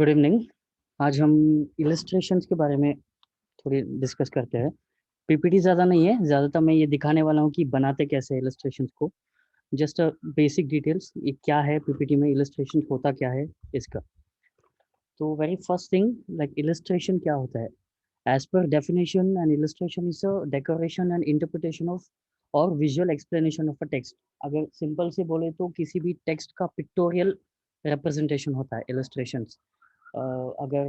Good evening. आज हम illustrations के बारे में थोड़ी डिस्कस करते हैं। पीपीटी ज़्यादा नहीं है, ज़्यादातर मैं ये दिखाने वाला हूँ कि बनाते कैसे इलस्ट्रेशंस को। जस्ट बेसिक डिटेल्स, ये क्या है पीपीटी में, इलस्ट्रेशन होता क्या है इसका। तो very first thing, like illustration क्या होता है? As per definition, an illustration is a decoration and interpretation of or visual explanation of a text. अगर सिंपल से बोले तो किसी भी टेक्स्ट का पिक्टोरियल रिप्रेजेंटेशन होता है इलस्ट्रेशंस। अगर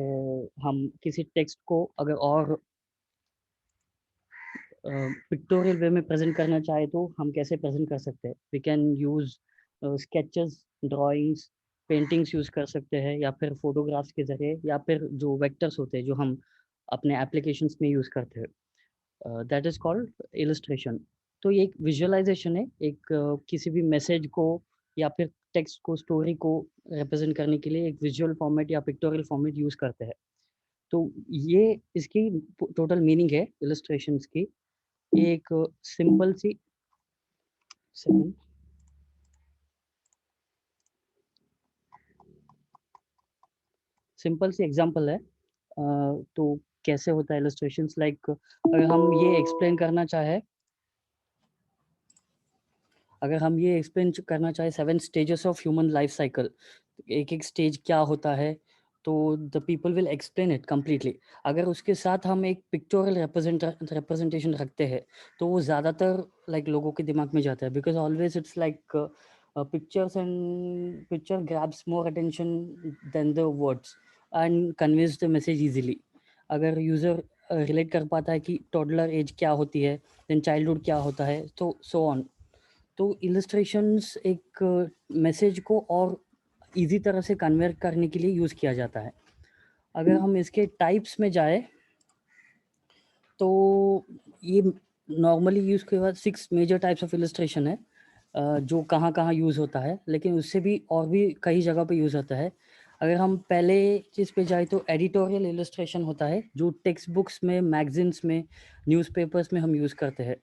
हम किसी टेक्स्ट को अगर और पिक्टोरियल वे में प्रेजेंट करना चाहे तो हम कैसे प्रेजेंट कर सकते हैं? We can use sketches, drawings, paintings use कर सकते हैं, या फिर फोटोग्राफ्स के जरिए, या फिर जो वेक्टर्स होते हैं जो हम अपने एप्लीकेशंस में यूज करते हैं, दैट इज कॉल्ड इलस्ट्रेशन। तो ये एक विजुअलाइजेशन है, एक किसी भी मैसेज को या फिर टेक्स्ट को, स्टोरी को रिप्रेजेंट करने के लिए एक विजुअल फॉर्मेट या पिक्टोरियल फॉर्मेट यूज करते हैं। तो ये इसकी टोटल मीनिंग है इलस्ट्रेशंस की। एक सिंपल सी सेकंड सिंपल सी एग्जांपल है। तो कैसे होता है इलस्ट्रेशंस, लाइक अगर हम ये एक्सप्लेन करना चाहे seven stages of human life cycle, एक एक स्टेज क्या होता है, तो the people will explain it completely. अगर उसके साथ हम एक पिक्टोरियल रिप्रेजेंटेशन रखते हैं तो वो ज़्यादातर लाइक लोगों के दिमाग में जाता है, because always it's like pictures and picture grabs more attention than the words and conveys the message easily. अगर यूज़र रिलेट कर पाता है कि टॉडलर एज क्या होती है, देन चाइल्डहुड क्या होता है, तो सो ऑन। तो इलस्ट्रेशंस एक मैसेज को और इजी तरह से कन्वे करने के लिए यूज़ किया जाता है। अगर हम इसके टाइप्स में जाए तो ये नॉर्मली यूज़ के बाद 6 मेजर टाइप्स ऑफ इलस्ट्रेशन है, जो कहाँ-कहाँ यूज़ होता है, लेकिन उससे भी और भी कई जगह पे यूज़ होता है। अगर हम पहले चीज़ पे जाए तो एडिटोरियल इलस्ट्रेशन होता है, जो टेक्स्ट बुक्स में, मैगज़ीन्स में, न्यूज़पेपर्स में हम यूज़ करते हैं।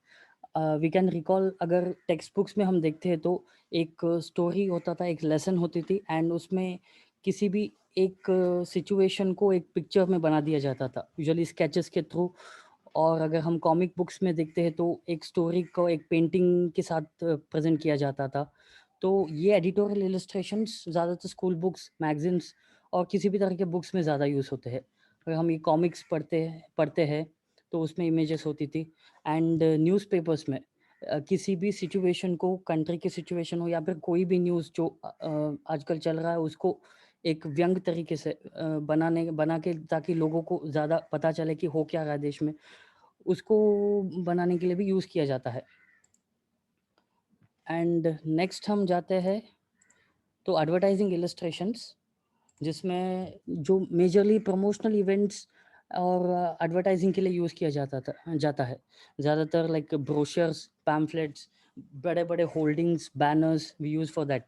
वी कैन रिकॉल, अगर टेक्स्ट बुक्स में हम देखते हैं तो एक स्टोरी होता था, एक लेसन होती थी, एंड उसमें किसी भी एक सिचुएशन को एक पिक्चर में बना दिया जाता था, यूजुअली स्केचेस के थ्रू। और अगर हम कॉमिक बुक्स में देखते हैं तो एक स्टोरी को एक पेंटिंग के साथ प्रेजेंट किया जाता था। तो ये एडिटोरियल इलस्ट्रेशंस ज़्यादातर स्कूल बुक्स, मैगज़ीन्स और किसी भी तरह के बुक्स में ज़्यादा यूज़ होते हैं। अगर हम ये कॉमिक्स पढ़ते हैं तो उसमें इमेजेस होती थी। एंड न्यूज़पेपर्स में किसी भी सिचुएशन को, कंट्री की सिचुएशन हो या फिर कोई भी न्यूज़ जो आजकल चल रहा है, उसको एक व्यंग तरीके से बना के, ताकि लोगों को ज़्यादा पता चले कि हो क्या रहा है देश में, उसको बनाने के लिए भी यूज़ किया जाता है। एंड नेक्स्ट हम जाते हैं तो एडवर्टाइजिंग इलस्ट्रेशंस, जिसमें जो मेजरली प्रमोशनल इवेंट्स और एडवर्टाइजिंग के लिए यूज़ किया जाता है। ज़्यादातर लाइक ब्रोशर्स, पैम्फलेट्स, बड़े-बड़े hoardings, banners we use for that.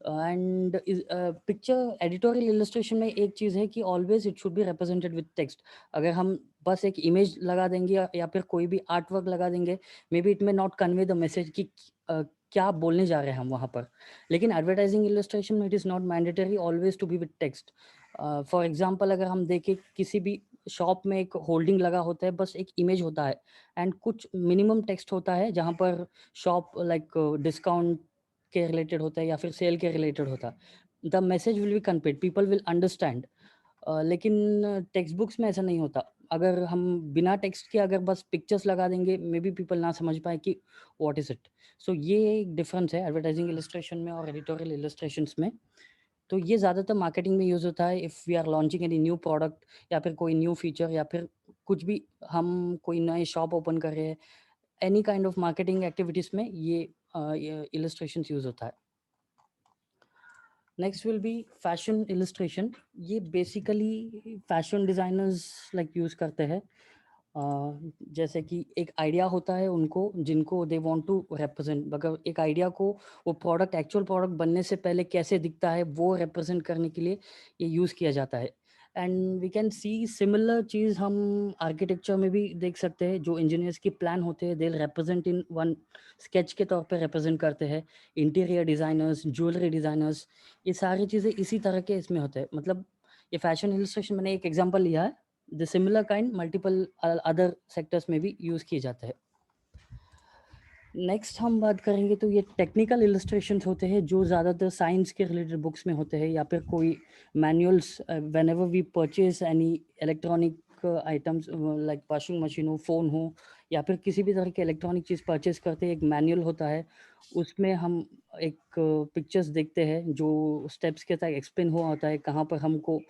And picture editorial illustration में एक चीज़ है कि always it should be represented with text. अगर हम बस एक इमेज लगा देंगे या फिर कोई भी आर्ट वर्क लगा देंगे, may be it may not convey the message कि क्या बोलने जा रहे हैं हम वहाँ पर। लेकिन एडवर्टाइजिंग इलस्ट्रेशन में it is not mandatory always to be with text. For example, अगर हम देखें किसी भी शॉप में एक होल्डिंग लगा होता है, बस एक इमेज होता है एंड कुछ मिनिमम टेक्स्ट होता है जहाँ पर शॉप लाइक डिस्काउंट के रिलेटेड होता है या फिर सेल के रिलेटेड होता है। The message will be conveyed, people will understand. लेकिन टेक्स्ट बुक्स में ऐसा नहीं होता। अगर हम बिना टेक्स्ट के अगर बस पिक्चर्स लगा देंगे, मे बी पीपल ना समझ पाए कि व्हाट इज़ इट। सो ये एक डिफरेंस है एडवर्टाइजिंग इलस्ट्रेशन में और एडिटोरियल इलस्ट्रेशंस में। तो ये ज़्यादातर मार्केटिंग में यूज़ होता है, if we are launching any new product या फिर कोई न्यू फीचर, या फिर कुछ भी, हम कोई नए शॉप ओपन कर रहे हैं, any kind of marketing activities में ये इलस्ट्रेशंस यूज़ होता है। Next will be fashion illustration. ये basically fashion designers like use करते हैं। जैसे कि एक आइडिया होता है उनको, जिनको दे वांट टू रिप्रेजेंट, मगर एक आइडिया को वो प्रोडक्ट, एक्चुअल प्रोडक्ट बनने से पहले कैसे दिखता है वो रिप्रेजेंट करने के लिए ये यूज़ किया जाता है। And we can see similar चीज़ हम आर्किटेक्चर में भी देख सकते हैं। जो इंजीनियर्स की प्लान होते हैं, they represent in one sketch के तौर पे रिप्रेजेंट करते हैं। इंटीरियर डिज़ाइनर्स, ज्वेलरी डिज़ाइनर्स, ये सारी चीज़ें इसी तरह के इसमें होते हैं। मतलब ये फैशन इलस्ट्रेशन मैंने एक एग्जांपल लिया है, the similar kind multiple other sectors में भी यूज़ किए जाते हैं। नेक्स्ट हम बात करेंगे तो ये टेक्निकल इलस्ट्रेशंस होते हैं जो ज़्यादातर साइंस के रिलेटेड बुक्स में होते हैं, या फिर कोई manuals whenever we purchase any electronic items like washing machine हो, फ़ोन हो, या फिर किसी भी तरह की इलेक्ट्रॉनिक चीज़ परचेज करते हैं, एक मैनुअल होता है, उसमें हम एक पिक्चर्स देखते हैं जो स्टेप्स के साथ एक्सप्लेन हुआ होता है, कहाँ पर हमको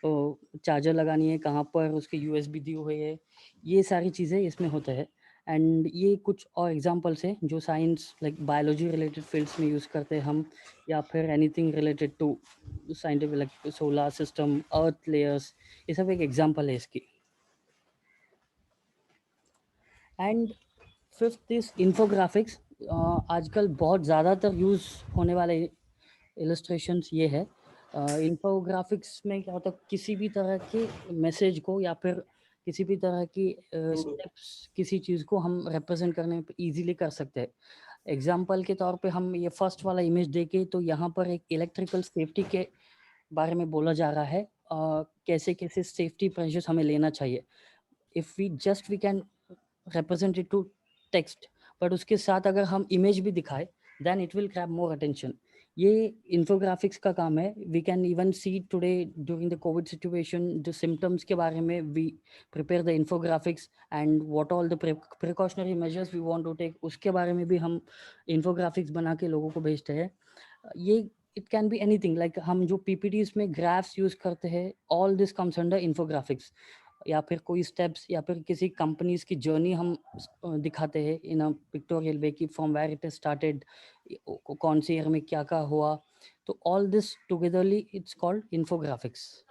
चार्जर लगानी है, कहाँ पर उसके यूएसबी दी हुई है, ये सारी चीज़ें इसमें होते हैं। एंड ये कुछ और एग्जांपल्स हैं जो science like biology related fields में यूज़ करते हैं हम, या फिर anything related to scientific like solar system, earth layers, ये सब एक एग्जांपल है इसकी। And fifth is infographics. आजकल बहुत ज़्यादातर यूज़ होने वाले इलस्ट्रेशंस ये है। इन्फोग्राफिक्स में क्या होता है, किसी भी तरह के मैसेज को या फिर किसी भी तरह की स्टेप्स, किसी चीज़ को हम रिप्रेजेंट करने पे इजीली कर सकते हैं। एग्जाम्पल के तौर पे हम ये फर्स्ट वाला इमेज देखें तो यहाँ पर एक इलेक्ट्रिकल सेफ्टी के बारे में बोला जा रहा है, कैसे कैसे सेफ्टी प्रेजर्स हमें लेना चाहिए। If we just we can represent it to text, but उसके साथ अगर हम इमेज भी दिखाए then it will grab more attention. ये इन्फोग्राफिक्स का काम है। We can even see today during the COVID situation the symptoms के बारे में we prepare the infographics and what all the precautionary measures we want to take, उसके बारे में भी हम इन्फोग्राफिक्स बना के लोगों को भेजते हैं। ये it can be anything like हम जो पीपीटीज में ग्राफ्स यूज करते हैं, all this comes under infographics. या फिर कोई स्टेप्स या फिर किसी कंपनीज की जर्नी हम दिखाते हैं इन अ पिक्टोरियल वे की फ्रॉम वेयर इट स्टार्टेड, कौन से ईयर में क्या क्या हुआ, तो all this togetherly it's called infographics.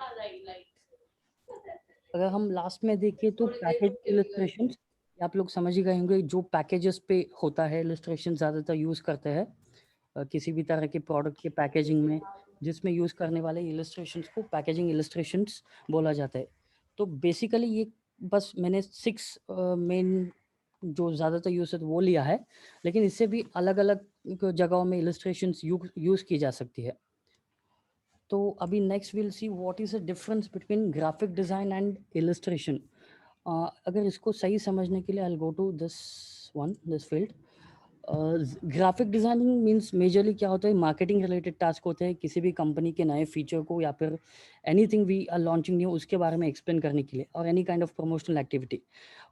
अगर हम लास्ट में देखें तो पैकेज इलस्ट्रेशन, आप लोग समझ ही गए होंगे, जो पैकेजेस पे होता है इलस्ट्रेशन ज़्यादातर यूज़ करते हैं किसी भी तरह के प्रोडक्ट के पैकेजिंग में, जिसमें यूज़ करने वाले इलस्ट्रेशंस को पैकेजिंग इलस्ट्रेशंस बोला जाता है। तो बेसिकली ये बस मैंने 6 मेन जो ज़्यादातर यूज़ है वो लिया है, लेकिन इससे भी अलग-अलग जगहों में इलस्ट्रेशंस यूज़ की जा सकती है। तो अभी next will see what is the difference between graphic design and illustration. अगर इसको सही समझने के लिए I will go to this field. Graphic designing means majorly क्या होता है, मार्केटिंग रिलेटेड टास्क होते हैं, किसी भी कंपनी के नए फीचर को या फिर anything we are launching new उसके बारे में एक्सप्लेन करने के लिए, और any kind of promotional activity.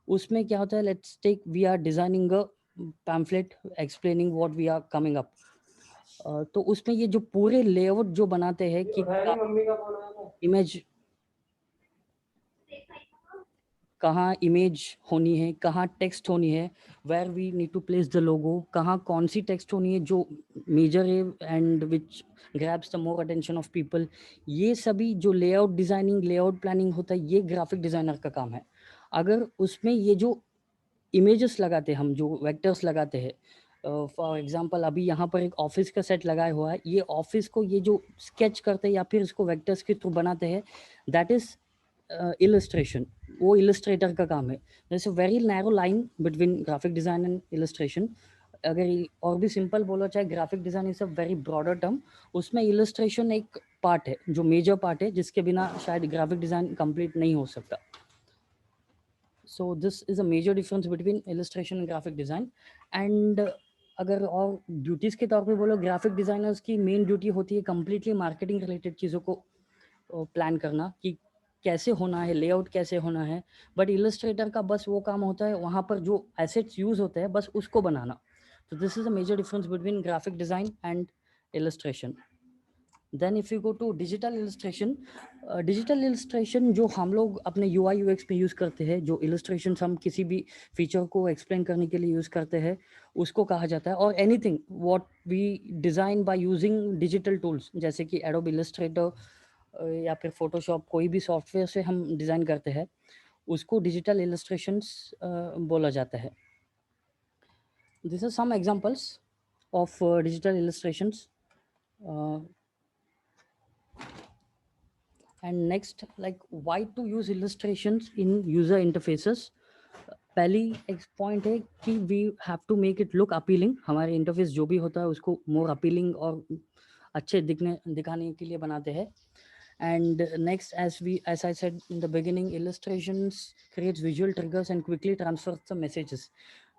उसमें क्या होता है, let's take we are designing a pamphlet explaining what we are coming up. तो उसमें ये जो पूरे लेआउट जो बनाते हैं कि इमेज कहाँ इमेज होनी है, कहाँ टेक्स्ट होनी है, where we need to place the logo, कहाँ कौन सी टेक्स्ट होनी है जो मेजर है and which grabs the more attention of people, ये सभी जो लेआउट डिज़ाइनिंग, लेआउट प्लानिंग होता है, ये ग्राफिक डिज़ाइनर का काम है। अगर उसमें ये जो इमेजेस लगाते हैं हम, जो वेक्टर्स लगाते हैं, फॉर एग्जांपल अभी यहाँ पर एक ऑफिस का सेट लगाया हुआ है, ये ऑफिस को ये जो स्केच करते हैं या फिर इसको वेक्टर्स के थ्रू बनाते हैं, दैट इज इलस्ट्रेशन। वो इलस्ट्रेटर का काम है। जैसे very narrow line between graphic design and illustration. अगर और भी सिंपल बोला चाहे, graphic design is a very broader term, उसमें इलस्ट्रेशन एक पार्ट है जो मेजर पार्ट है, जिसके बिना शायद ग्राफिक डिज़ाइन कंप्लीट नहीं हो सकता। So this is a major difference between illustration and graphic design. And अगर और ड्यूटीज़ के तौर पे बोलो, ग्राफिक डिज़ाइनर्स की मेन ड्यूटी होती है कंप्लीटली मार्केटिंग रिलेटेड चीज़ों को प्लान करना कि कैसे होना है, लेआउट कैसे होना है। बट इलस्ट्रेटर का बस वो काम होता है वहाँ पर जो एसेट्स यूज़ होते हैं बस उसको बनाना। तो this is a major difference between graphic design and illustration. Then if you go to digital illustration जो हम लोग अपने UI UX पे यूज़ करते हैं, जो इलस्ट्रेशन हम किसी भी फीचर को एक्सप्लेन करने के लिए यूज़ करते हैं, उसको कहा जाता है। और anything what we design by using digital tools, जैसे कि एडोब इलस्ट्रेटर या फिर फोटोशॉप, कोई भी सॉफ्टवेयर से हम डिज़ाइन करते हैं, उसको डिजिटल इलस्ट्रेशंस बोला जाता है। This are some examples of digital illustrations. And next like why to use illustrations in user interfaces. पहली एक पॉइंट है कि we have to make it look appealing. हमारे इंटरफेस जो भी होता है उसको मोर अपीलिंग और अच्छे दिखाने के लिए बनाते हैं। And next, as I said in the beginning, illustrations creates visual triggers and quickly transfers the messages.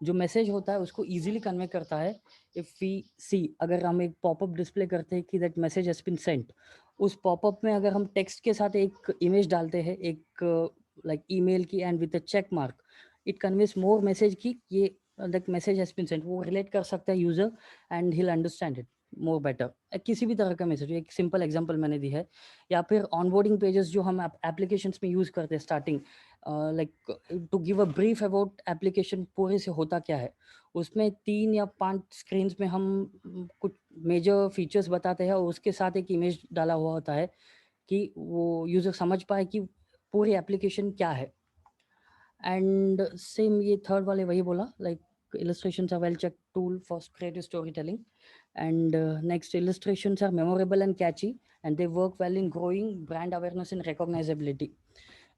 जो मैसेज होता है उसको easily कन्वे करता है. If we see, अगर हम एक पॉपअप डिस्प्ले करते हैं कि that message has been sent, उस पॉपअप में अगर हम टेक्स्ट के साथ एक इमेज डालते हैं, एक लाइक ईमेल की and with a check mark, it conveys more message कि ये that message has been sent. वो रिलेट कर सकता है user and he will understand it more better. किसी भी तरह का मैसेज, एक सिंपल एग्जांपल मैंने दी है. या फिर ऑनबोर्डिंग पेजेस जो हम एप्लीकेशंस में यूज करते हैं starting, like to give a brief about application पूरे से होता क्या है, उसमें 3 या 5 स्क्रीन्स में हम कुछ मेजर फीचर्स बताते हैं और उसके साथ एक इमेज डाला हुआ होता है कि वो यूजर समझ पाए कि पूरी एप्लीकेशन क्या है. एंड सेम ये थर्ड वाले वही बोला, like illustrations are well checked tool for creative storytelling. And next, illustrations are memorable and catchy, and they work well in growing brand awareness and recognizability.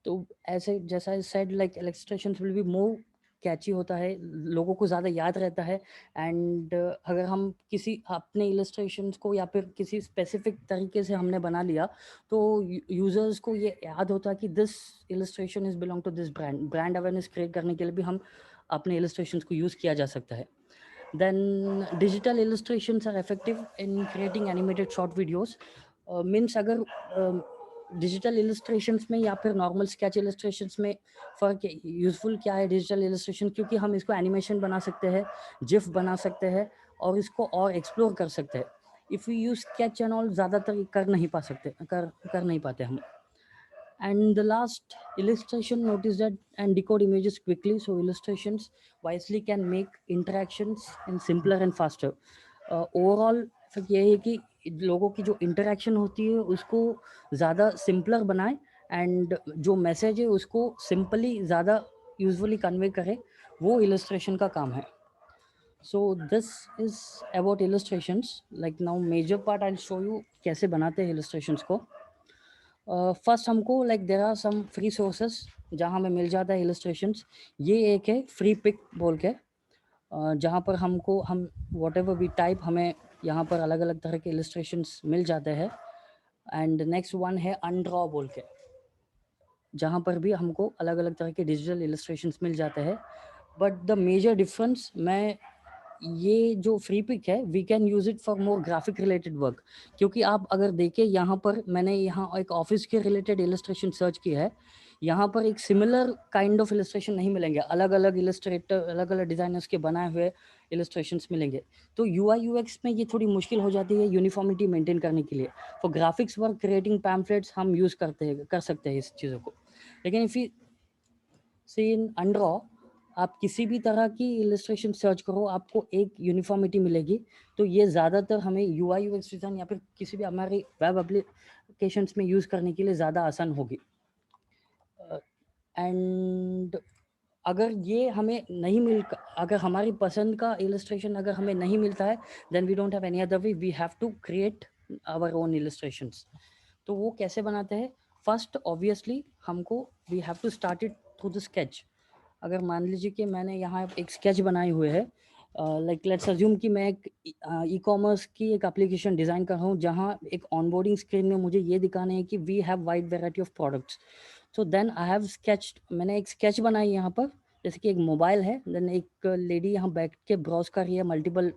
तो ऐसे जैसा said, like illustrations will be more कैची होता है, लोगों को ज़्यादा याद रहता है. एंड अगर हम किसी अपने इलस्ट्रेशंस को या फिर किसी स्पेसिफिक तरीके से हमने बना लिया, तो यूजर्स को ये याद होता है कि this illustration is belong to this brand. Brand awareness create करने के लिए भी हम अपने इलस्ट्रेशंस को यूज़ किया जा सकता है. Then digital illustrations are effective in creating animated short videos. Means अगर डिजिटल इलस्ट्रेशंस में या फिर नॉर्मल स्केच इलस्ट्रेशंस में फ़र्क यूज़फुल क्या है डिजिटल इलस्ट्रेशन, क्योंकि हम इसको एनिमेशन बना सकते हैं, जिफ बना सकते हैं और इसको और एक्सप्लोर कर सकते हैं. If you use sketch and all ज़्यादातर कर नहीं पाते हम. And the last, illustration notice that and decode images quickly, so illustrations wisely can make interactions and simpler and faster. Overall effect ये है कि लोगों की जो इंटरेक्शन होती है उसको ज़्यादा सिंपलर बनाए, एंड जो मैसेज है उसको सिंपली ज़्यादा यूजुअली कन्वे करे, वो इलस्ट्रेशन का काम है. So this is about illustrations. Like now major part I show you कैसे बनाते हैं इलस्ट्रेशंस को. फर्स्ट हमको like there are some free sources जहाँ हमें मिल जाता है इलस्ट्रेशंस. ये एक है फ्री पिक बोल के, जहाँ पर हमको हम वॉट एवर वी टाइप, हमें यहाँ पर अलग अलग तरह के इलस्ट्रेशंस मिल जाते हैं. एंड नेक्स्ट वन है अनड्रॉ बोल के, जहाँ पर भी हमको अलग अलग तरह के डिजिटल इलस्ट्रेशंस मिल जाते हैं. बट द मेजर डिफरेंस, मैं ये जो फ्री पिक है we can use it for more graphic related work. क्योंकि आप अगर देखें यहाँ पर मैंने यहाँ एक ऑफिस के रिलेटेड इलस्ट्रेशन सर्च किया है, यहाँ पर एक सिमिलर काइंड ऑफ इलस्ट्रेशन नहीं मिलेंगे. अलग अलग इलस्ट्रेटर, अलग अलग डिज़ाइनर्स के बनाए हुए इलस्ट्रेशंस मिलेंगे. तो UI UX में ये थोड़ी मुश्किल हो जाती है यूनिफॉर्मिटी मेंटेन करने के लिए. For graphics work, creating pamphlets हम यूज़ कर सकते हैं इस चीज़ों को. लेकिन इफ़ यू सी इन अनड्रॉ, आप किसी भी तरह की इलस्ट्रेशन सर्च करो, आपको एक यूनिफॉर्मिटी मिलेगी. तो ये ज़्यादातर हमें UI UX डिज़ाइन या फिर किसी भी हमारी वेब एप्लीकेशंस में यूज़ करने के लिए ज़्यादा आसान होगी. एंड अगर ये हमें नहीं अगर हमारी पसंद का इलस्ट्रेशन अगर हमें नहीं मिलता है, then we don't have any other way, we have to create our own illustrations. तो वो कैसे बनाते हैं? फर्स्ट ऑब्वियसली हमको we have to start it through the sketch. अगर मान लीजिए कि मैंने यहाँ एक स्केच बनाए हुए है, लाइक लेट्स अज्यूम कि मैं एक ई कॉमर्स की एक एप्लीकेशन डिज़ाइन कर रहा हूँ, जहाँ एक ऑनबोर्डिंग स्क्रीन में मुझे ये दिखाना है कि we have wide variety of products. So then I have sketched, मैंने एक स्केच बनाई यहाँ पर, जैसे कि एक मोबाइल है, देन एक लेडी यहाँ बैठ के ब्राउज कर रही है मल्टीपल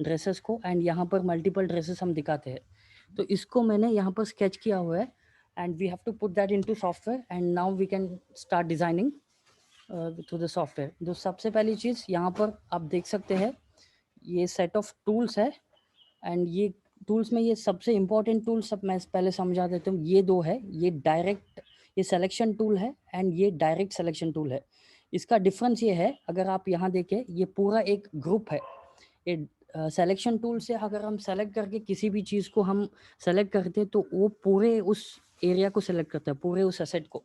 ड्रेसेस को, एंड यहाँ पर मल्टीपल ड्रेसेस हम दिखाते हैं. तो इसको मैंने यहाँ पर स्केच किया हुआ है, and we have to put that into software, and now we can start designing through the software. तो सबसे पहली चीज़ यहाँ पर आप देख सकते हैं, ये सेट ऑफ टूल्स है. एंड ये टूल्स में ये सबसे इम्पॉर्टेंट टूल सब मैं पहले समझा देता हूँ. ये दो है, ये सिलेक्शन टूल है एंड ये डायरेक्ट सिलेक्शन टूल है. इसका डिफरेंस ये है, अगर आप यहाँ देखें, ये पूरा एक ग्रुप है. ये सिलेक्शन टूल से अगर हम सेलेक्ट करके किसी भी चीज़ को हम सेलेक्ट करते हैं, तो वो पूरे उस एरिया को सेलेक्ट करता है, पूरे उस एसेट को.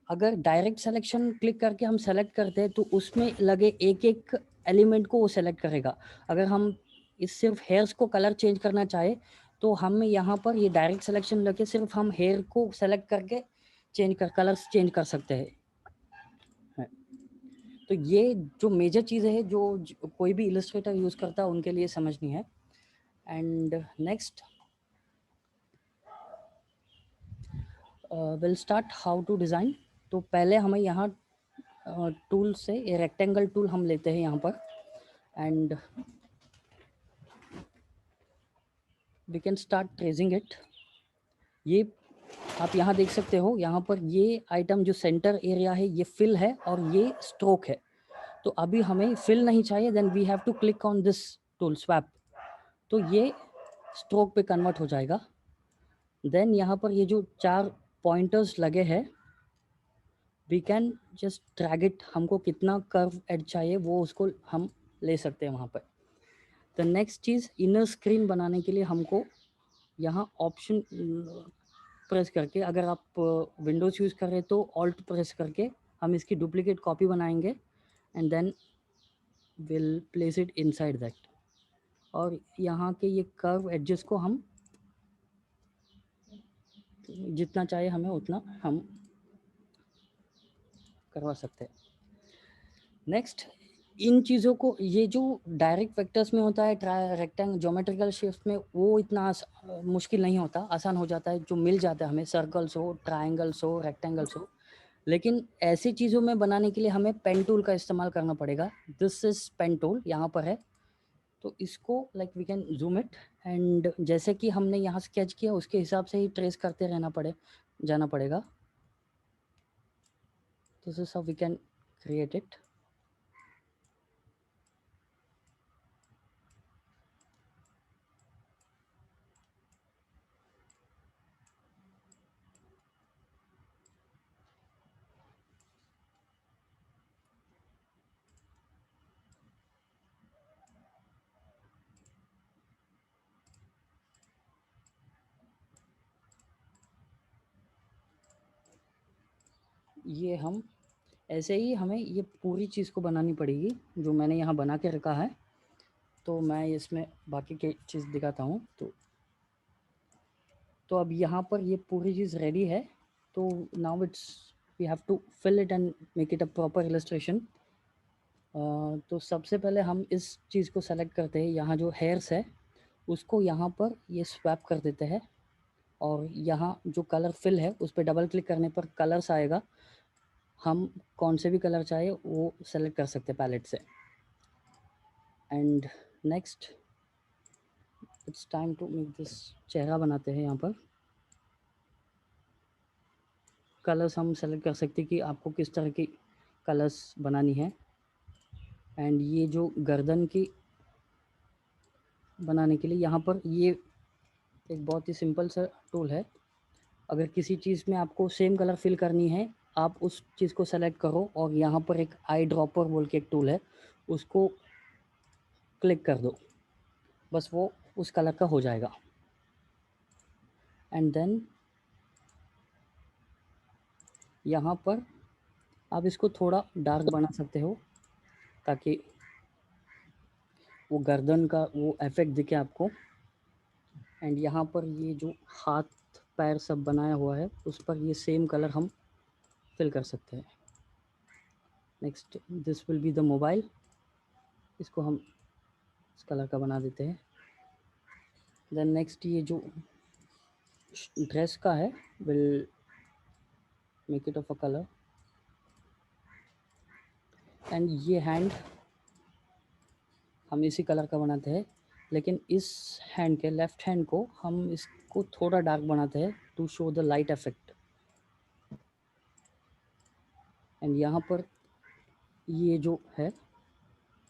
अगर डायरेक्ट सिलेक्शन क्लिक करके हम सेलेक्ट करते हैं, तो उसमें लगे एक एक एलिमेंट को वो सेलेक्ट करेगा. अगर हम इस सिर्फ हेयर्स को कलर चेंज करना चाहे, तो हम यहाँ पर ये डायरेक्ट सिलेक्शन लगे सिर्फ हम हेयर को सेलेक्ट करके कलर्स चेंज कर सकते हैं. तो ये जो मेजर चीज़ें है जो कोई भी इलस्ट्रेटर यूज़ करता है उनके लिए समझनी है. And next, will start how to design. तो पहले हमें यहाँ टूल से ये रेक्टेंगल टूल हम लेते हैं यहाँ पर, and we can start tracing it. ये आप यहाँ देख सकते हो, यहाँ पर ये आइटम जो सेंटर एरिया है ये फिल है और ये स्ट्रोक है। तो अभी हमें फिल नहीं चाहिए, then we have to click on this tool swap, तो ये स्ट्रोक पे कन्वर्ट हो जाएगा। देन यहाँ पर ये जो 4 पॉइंटर्स लगे हैं, we can just drag it. हमको कितना कर्व एड चाहिए वो उसको हम ले सकते हैं वहाँ पर। The next cheese, inner screen बनाने के लिए हमको यहाँ ऑप्शन प्रेस करके, अगर आप विंडोज़ यूज़ कर रहे हैं तो ऑल्ट प्रेस करके हम इसकी डुप्लीकेट कॉपी बनाएंगे, and then will place it inside that. और यहाँ के ये कर्व एडजस्ट को हम जितना चाहे हमें उतना हम करवा सकते हैं। नेक्स्ट, इन चीज़ों को, ये जो डायरेक्ट वेक्टर्स में होता है, रेक्टेंगल ज्योमेट्रिकल शेप्स में, वो इतना मुश्किल नहीं होता, आसान हो जाता है, जो मिल जाता है हमें, सर्कल्स हो, ट्रायंगल्स हो, रेक्टेंगल्स हो। लेकिन ऐसी चीज़ों में बनाने के लिए हमें पेन टूल का इस्तेमाल करना पड़ेगा। दिस इज पेन टूल, यहाँ पर है। तो इसको like we can zoom it, and जैसे कि हमने यहाँ स्केच किया उसके हिसाब से ही ट्रेस करते जाना पड़ेगा। This is how we can create it. ये हम ऐसे ही, हमें ये पूरी चीज़ को बनानी पड़ेगी जो मैंने यहाँ बना के रखा है। तो मैं इसमें बाकी की चीज़ दिखाता हूँ। तो अब यहाँ पर ये पूरी चीज़ रेडी है। तो now it's we have to fill it and make it a proper illustration. तो सबसे पहले हम इस चीज़ को सेलेक्ट करते हैं, यहाँ जो हेयर्स है उसको यहाँ पर ये स्वैप कर देते हैं, और यहाँ जो कलर फिल है उस पर डबल क्लिक करने पर कलर्स आएगा। हम कौन से भी कलर चाहे वो सेलेक्ट कर सकते हैं पैलेट से। And next, it's time to make this. चेहरा बनाते हैं यहाँ पर। कलर्स हम सेलेक्ट कर सकते हैं कि आपको किस तरह की कलर्स बनानी है। एंड ये जो गर्दन की बनाने के लिए यहाँ पर ये एक बहुत ही सिंपल सा टूल है। अगर किसी चीज़ में आपको सेम कलर फिल करनी है, आप उस चीज़ को सेलेक्ट करो और यहाँ पर एक आई ड्रॉपर बोल के एक टूल है, उसको क्लिक कर दो, बस वो उस कलर का हो जाएगा। एंड देन यहाँ पर आप इसको थोड़ा डार्क बना सकते हो ताकि वो गर्दन का वो इफेक्ट दिखे आपको। एंड यहाँ पर ये जो हाथ पैर सब बनाया हुआ है उस पर ये सेम कलर हम फिल कर सकते हैं। Next, this will be the mobile. इसको हम इस कलर का बना देते हैं। देन नेक्स्ट, ये जो ड्रेस का है, will make it of a colour. And ये हैंड हम इसी कलर का बनाते हैं, लेकिन इस हैंड के लेफ्ट हैंड को हम इसको थोड़ा डार्क बनाते हैं to show the light effect. And यहाँ पर ये जो है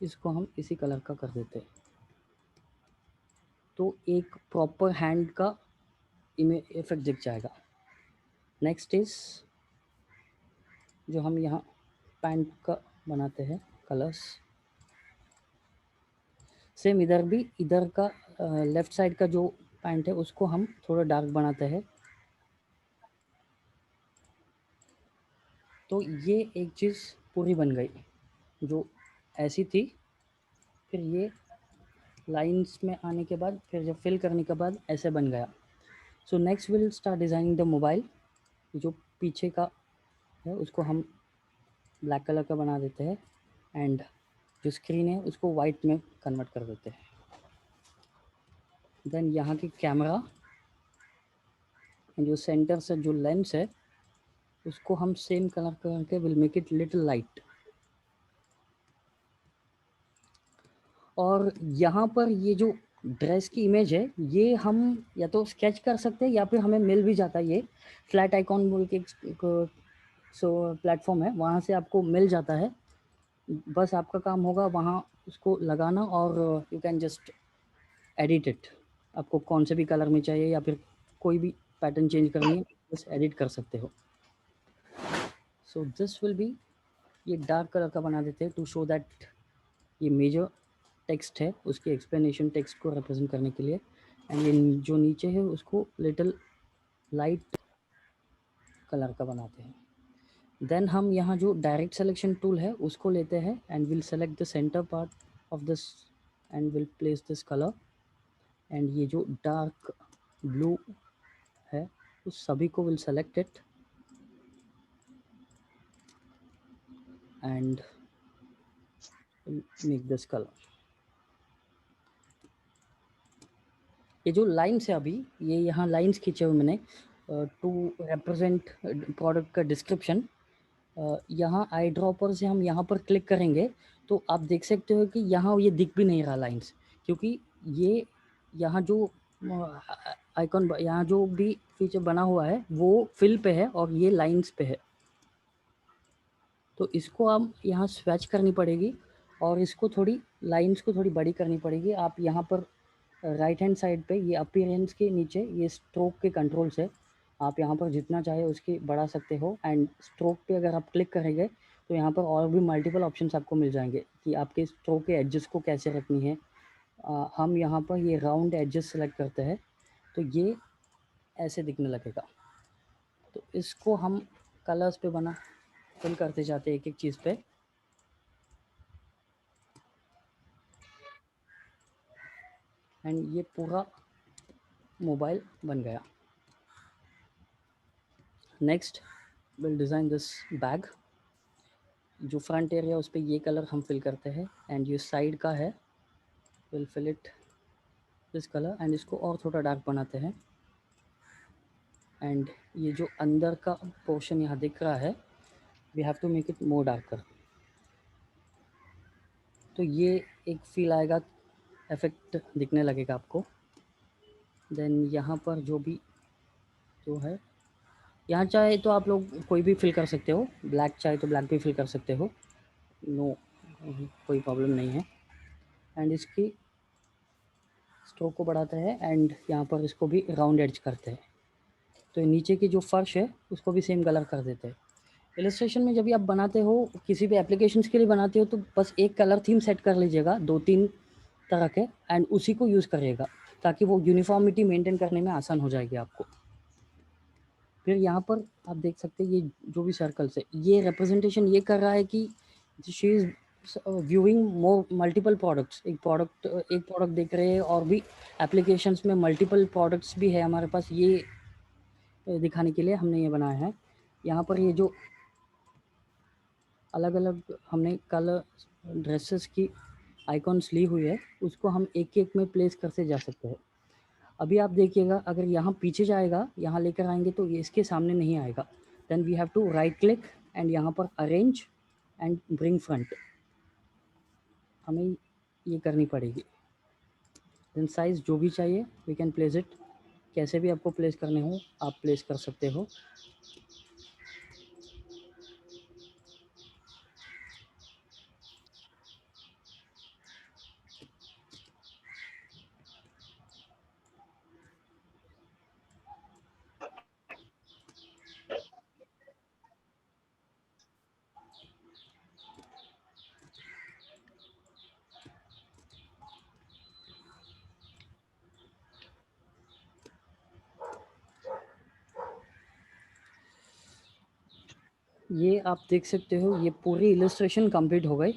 इसको हम इसी कलर का कर देते हैं, तो एक प्रॉपर हैंड का इफेक्ट दिख जाएगा। नेक्स्ट इज जो हम यहाँ पैंट का बनाते हैं कलर्स, सेम इधर भी, इधर का लेफ्ट साइड का जो पैंट है उसको हम थोड़ा डार्क बनाते हैं। तो ये एक चीज़ पूरी बन गई जो ऐसी थी। फिर ये लाइंस में आने के बाद, फिर जब फिल करने के बाद ऐसे बन गया। So next will start designing the mobile. जो पीछे का है उसको हम ब्लैक कलर का बना देते हैं, एंड जो स्क्रीन है उसको वाइट में कन्वर्ट कर देते हैं। देन यहाँ की कैमरा, एंड जो सेंटर से जो लेंस है उसको हम सेम कलर करके will make it little light. और यहाँ पर ये जो ड्रेस की इमेज है ये हम या तो स्केच कर सकते हैं या फिर हमें मिल भी जाता है। ये फ्लैट आइकॉन बोल के सो प्लेटफॉर्म है, वहाँ से आपको मिल जाता है। बस आपका काम होगा वहाँ उसको लगाना और you can just edit it. आपको कौन से भी कलर में चाहिए या फिर कोई भी पैटर्न चेंज करनी है बस एडिट कर सकते हो। सो दिस विल बी, ये डार्क कलर का बना देते हैं टू शो दैट ये मेजर टेक्स्ट है, उसकी एक्सप्लेनेशन टेक्स्ट को रिप्रेजेंट करने के लिए। एंड ये जो नीचे है उसको लिटिल लाइट कलर का बनाते हैं। देन हम यहाँ जो डायरेक्ट सिलेक्शन टूल है उसको लेते हैं and will select the centre part of this and will place this colour. And ये जो डार्क ब्लू है उस सभी को will select it and make this colour. ये जो लाइन्स है अभी ये यहाँ लाइन्स खींचे हुए मैंने टू रिप्रेजेंट प्रोडक्ट का डिस्क्रिप्शन। यहाँ आई ड्रॉपर से हम यहाँ पर क्लिक करेंगे तो आप देख सकते हो कि यहाँ ये दिख भी नहीं रहा लाइन्स, क्योंकि ये यहाँ जो आइकॉन यहाँ जो भी फीचर बना हुआ है वो फिल पे है और ये लाइन्स पे है। तो इसको हम यहाँ स्विच करनी पड़ेगी और इसको थोड़ी लाइन्स को थोड़ी बड़ी करनी पड़ेगी। आप यहाँ पर राइट हैंड साइड पे ये अपीयरेंस के नीचे ये स्ट्रोक के कंट्रोल से आप यहाँ पर जितना चाहे उसकी बढ़ा सकते हो। एंड स्ट्रोक पे अगर आप क्लिक करेंगे तो यहाँ पर और भी मल्टीपल ऑप्शंस आपको मिल जाएंगे कि आपके स्ट्रोक के एडजस्ट को कैसे रखनी है। हम यहाँ पर ये राउंड एडजस्ट सेलेक्ट करते हैं तो ये ऐसे दिखने लगेगा। तो इसको हम कलर्स पे बना फिल करते जाते हैं एक एक चीज़ पे। एंड ये पूरा मोबाइल बन गया। Next will design this bag. जो फ्रंट एरिया उस पर ये कलर हम फिल करते हैं एंड ये साइड का है will fill it this colour and इसको और थोड़ा डार्क बनाते हैं। एंड ये जो अंदर का पोर्शन यहाँ दिख रहा है we have to make it more darker. तो ये एक फील आएगा, इफेक्ट दिखने लगेगा आपको। देन यहाँ पर जो भी जो है यहाँ चाहे तो आप लोग कोई भी फिल कर सकते हो, ब्लैक चाहे तो ब्लैक भी फिल कर सकते हो, नो कोई प्रॉब्लम नहीं है। एंड इसकी स्ट्रोक को बढ़ाते हैं एंड यहाँ पर इसको भी राउंड एड्ज करते हैं। तो नीचे की जो फर्श है उसको भी सेम कलर कर देते हैं। इलस्ट्रेशन में जब भी आप बनाते हो किसी भी एप्लीकेशंस के लिए बनाते हो तो बस एक कलर थीम सेट कर लीजिएगा 2-3 तरह के एंड उसी को यूज़ करिएगा ताकि वो यूनिफॉर्मिटी मेंटेन करने में आसान हो जाएगी आपको। फिर यहाँ पर आप देख सकते हैं ये जो भी सर्कल्स है ये रिप्रेजेंटेशन ये कर रहा है कि she is viewing more multiple products. एक प्रोडक्ट देख रहे हैं और भी एप्लीकेशंस में मल्टीपल प्रोडक्ट्स भी है हमारे पास, ये दिखाने के लिए हमने ये बनाया है। यहाँ पर ये जो अलग अलग हमने कलर ड्रेसेस की आइकॉन्स ली हुई है उसको हम एक एक में प्लेस करते जा सकते हैं। अभी आप देखिएगा अगर यहाँ पीछे जाएगा यहाँ लेकर आएंगे तो ये इसके सामने नहीं आएगा। Then we have to right click and यहाँ पर अरेंज एंड ब्रिंग फ्रंट हमें ये करनी पड़ेगी। देन साइज़ जो भी चाहिए वी कैन प्लेस इट, कैसे भी आपको प्लेस करने हो आप प्लेस कर सकते हो। ये आप देख सकते हो ये पूरी इलस्ट्रेशन कंप्लीट हो गई।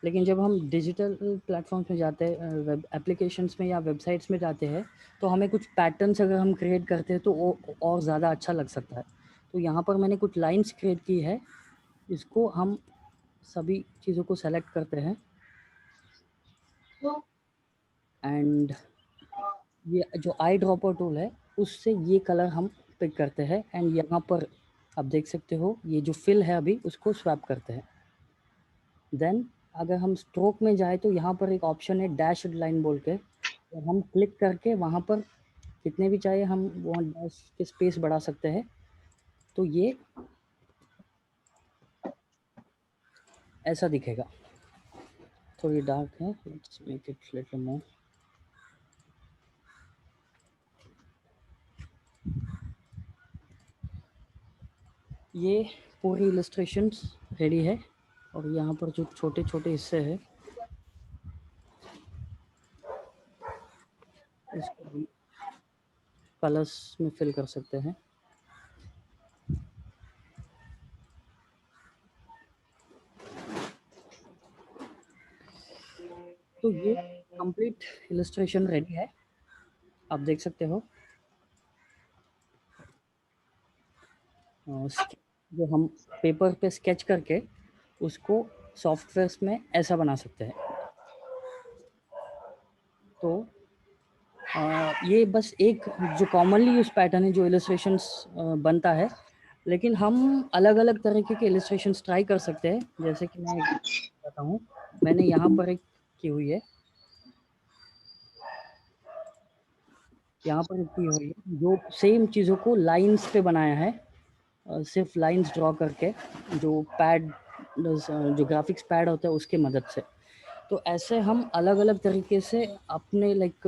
लेकिन जब हम डिजिटल प्लेटफॉर्म्स में जाते हैं, वेब एप्लीकेशंस में या वेबसाइट्स में जाते हैं तो हमें कुछ पैटर्न्स अगर हम क्रिएट करते हैं तो वो और ज़्यादा अच्छा लग सकता है। तो यहाँ पर मैंने कुछ लाइंस क्रिएट की है, इसको हम सभी चीज़ों को सेलेक्ट करते हैं एंड ये जो आई ड्रॉपर टूल है उससे ये कलर हम पिक करते हैं एंड यहाँ पर आप देख सकते हो ये जो फिल है अभी उसको स्वैप करते हैं। देन अगर हम स्ट्रोक में जाए तो यहाँ पर एक ऑप्शन है डैश लाइन बोल के, तो हम क्लिक करके वहाँ पर कितने भी चाहिए हम वहाँ डैश के स्पेस बढ़ा सकते हैं। तो ये ऐसा दिखेगा, थोड़ी डार्क है, let's make it little more. ये पूरी इलस्ट्रेशंस रेडी है और यहाँ पर जो छोटे छोटे हिस्से हैं इसको भी कलर्स में फिल कर सकते हैं। तो ये कंप्लीट इलस्ट्रेशन रेडी है, आप देख सकते हो। जो हम पेपर पे स्केच करके उसको सॉफ्टवेयर्स में ऐसा बना सकते हैं। तो ये बस एक जो कॉमनली यूज पैटर्न है जो इलस्ट्रेशंस बनता है, लेकिन हम अलग अलग तरीके के इलस्ट्रेशंस ट्राई कर सकते हैं। जैसे कि मैं बताता हूँ, मैंने यहाँ पर एक की हुई है, यहाँ पर एक की हुई है जो सेम चीज़ों को लाइंस पे बनाया है, सिर्फ लाइंस ड्रॉ करके, जो पैड जो ग्राफिक्स पैड होता है उसके मदद से। तो ऐसे हम अलग अलग तरीके से अपने लाइक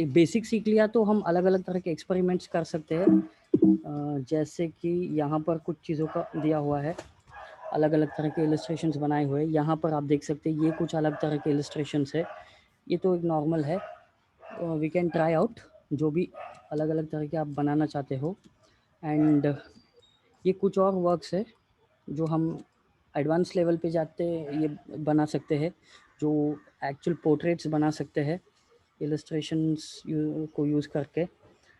एक बेसिक सीख लिया तो हम अलग अलग तरह के एक्सपेरिमेंट्स कर सकते हैं। जैसे कि यहाँ पर कुछ चीज़ों का दिया हुआ है, अलग अलग तरह के इलस्ट्रेशंस बनाए हुए हैं। यहाँ पर आप देख सकते हैं ये कुछ अलग तरह के इलस्ट्रेशंस है, ये तो एक नॉर्मल है। वी कैन ट्राई आउट जो भी अलग अलग तरह के आप बनाना चाहते हो। एंड ये कुछ और वर्क्स है जो हम एडवांस लेवल पे जाते ये बना सकते हैं, जो एक्चुअल पोर्ट्रेट्स बना सकते हैं इलस्ट्रेशंस को यूज़ करके।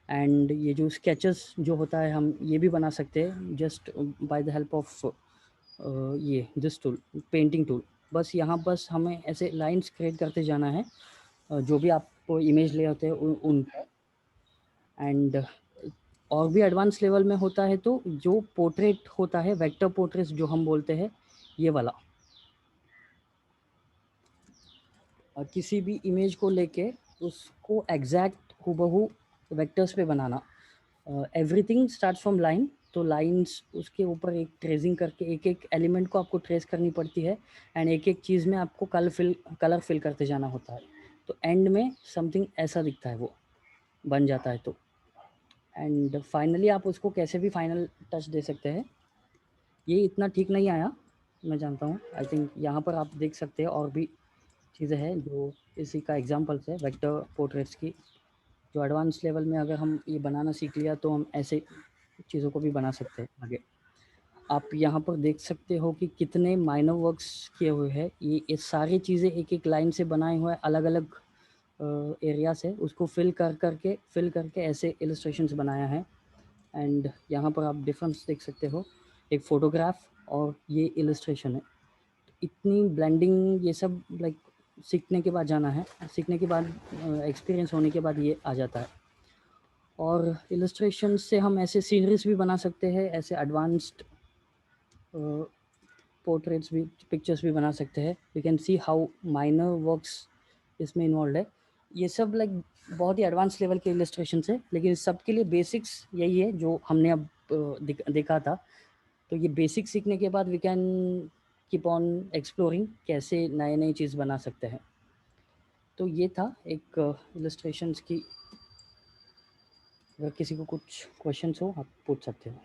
एंड ये जो स्केचेस जो होता है हम ये भी बना सकते हैं just by the help of ये दिस टूल, पेंटिंग टूल। बस यहाँ बस हमें ऐसे लाइंस क्रिएट करते जाना है, जो भी आप इमेज ले होते हैं उन। एंड और भी एडवांस लेवल में होता है तो जो पोर्ट्रेट होता है, वेक्टर पोर्ट्रेट जो हम बोलते हैं, ये वाला किसी भी इमेज को लेके उसको एग्जैक्ट हूबहू वेक्टर्स पे बनाना। एवरीथिंग स्टार्ट फ्रॉम लाइन, तो लाइंस उसके ऊपर एक ट्रेसिंग करके एक एक एलिमेंट को आपको ट्रेस करनी पड़ती है एंड एक एक चीज़ में आपको कलर फिल करते जाना होता है। तो एंड में समथिंग ऐसा दिखता है, वो बन जाता है। तो एंड फाइनली आप उसको कैसे भी फाइनल टच दे सकते हैं। ये इतना ठीक नहीं आया, मैं जानता हूँ। आई थिंक यहाँ पर आप देख सकते हैं और भी चीज़ें हैं जो इसी का एग्जांपल्स है वेक्टर पोर्ट्रेट्स की, जो एडवांस लेवल में अगर हम ये बनाना सीख लिया तो हम ऐसे चीज़ों को भी बना सकते हैं आगे। आप यहाँ पर देख सकते हो कि कितने माइनर वर्क्स किए हुए हैं। ये सारी चीज़ें एक एक लाइन से बनाए हुए अलग अलग एरिया से उसको फिल करके ऐसे इलस्ट्रेशंस बनाया है। एंड यहाँ पर आप डिफरेंस देख सकते हो, एक फ़ोटोग्राफ और ये इलस्ट्रेशन है। इतनी ब्लेंडिंग ये सब लाइक सीखने के बाद जाना है, सीखने के बाद एक्सपीरियंस होने के बाद ये आ जाता है। और इलस्ट्रेशन से हम ऐसे सीनरीज भी बना सकते हैं, ऐसे एडवांस्ड पोर्ट्रेट्स भी, पिक्चर्स भी बना सकते हैं। You can see how minor works इसमें इन्वॉल्व है। ये सब लाइक बहुत ही एडवांस लेवल के इलस्ट्रेशन है, लेकिन इस सब के लिए बेसिक्स यही है जो हमने अब देखा था। तो ये बेसिक सीखने के बाद we can keep on exploring कैसे नए नई चीज़ बना सकते हैं। तो ये था एक इलस्ट्रेशंस की। अगर किसी को कुछ क्वेश्चंस हो आप पूछ सकते हो।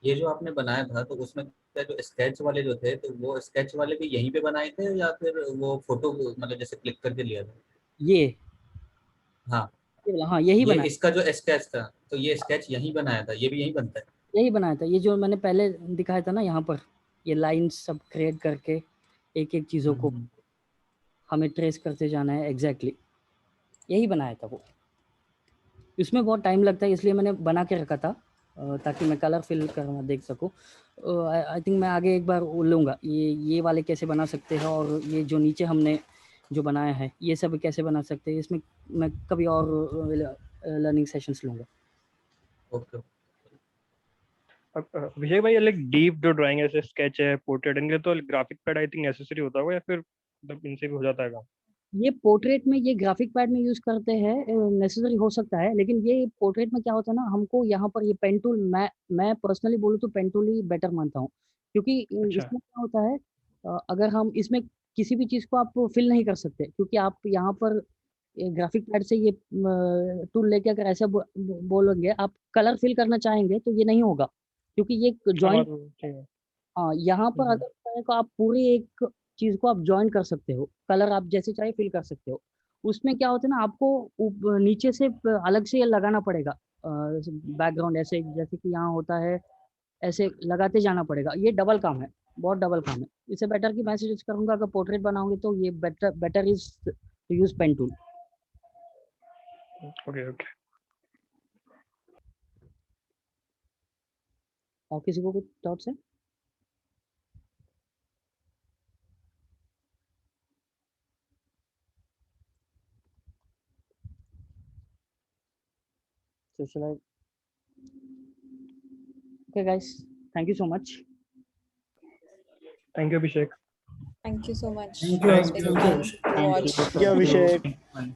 ये जो आपने बनाया था तो उसमें क्या जो स्केच वाले जो थे तो वो स्केच वाले भी यहीं पे बनाए थे या फिर वो फोटो मतलब जैसे क्लिक करके लिया था? ये हाँ। हाँ यही ये बनाया, इसका जो स्केच था तो ये स्केच यहीं बनाया था, ये भी यहीं बनता है? यही बनाया था। ये जो मैंने पहले दिखाया था ना, यहाँ पर ये लाइंस सब क्रिएट करके एक एक चीज़ों को हम्म। हमें ट्रेस करते जाना है, एग्जैक्टली यही बनाया था वो। इसमें बहुत टाइम लगता है इसलिए मैंने बना के रखा था, ताकि मैं कलर फिल करना देख सकूँ। आई थिंक मैं आगे एक बार वो लूँगा ये वाले कैसे बना सकते हैं, और ये जो नीचे हमने जो बनाया है ये सब कैसे बना सकते हैं, इसमें मैं कभी और लर्निंग सेशंस लूँगा। ओके। विजय भाई, लाइक डीप जो ड्राइंग है, जैसे स्केच है, पोर्ट्रेट, इनके लिए तो graphic pad I think necessary होता होगा, या फिर मतलब इनसे भी हो जाता है काम? ये पोर्ट्रेट में ये ग्राफिक पैड में यूज करते हैं, नेसेसरी हो सकता है, लेकिन ये पोर्ट्रेट में क्या होता है ना, हमको यहाँ पर ये पेन टूल, मैं पर्सनली बोलूँ तो पेन टूल ही बेटर मानता हूँ, क्योंकि अच्छा। इसमें क्या होता है, अगर हम इसमें किसी भी चीज़ को आप फिल नहीं कर सकते, क्योंकि आप यहाँ पर ग्राफिक पैड से ये टूल लेके अगर ऐसे बोलोगे आप कलर फिल करना चाहेंगे तो ये नहीं होगा, क्योंकि ये हाँ, जॉइंट, तो ठीक है। हाँ यहाँ पर हम्म, अगर चाहे तो आप पूरी एक चीज को आप ज्वाइन कर सकते हो, कलर आप जैसे चाहे फिल कर सकते हो। उसमें क्या होता है ना, आपको नीचे से अलग से ये लगाना पड़ेगा, बैकग्राउंड ऐसे जैसे कि यहाँ होता है, ऐसे लगाते जाना पड़ेगा, ये डबल काम है, बहुत डबल काम है। इससे बेटर कि मैं सजेस्ट करूंगा अगर पोर्ट्रेट बनाओगे तो ये better better is to use pen tool. Okay okay. और किसी को कुछ डाउट्स है? So shall I? Okay guys, thank you so much. Thank you Abhishek. Thank you so much. Thank It you. was very fun to Thank watch. you. Thank you Abhishek. Fine.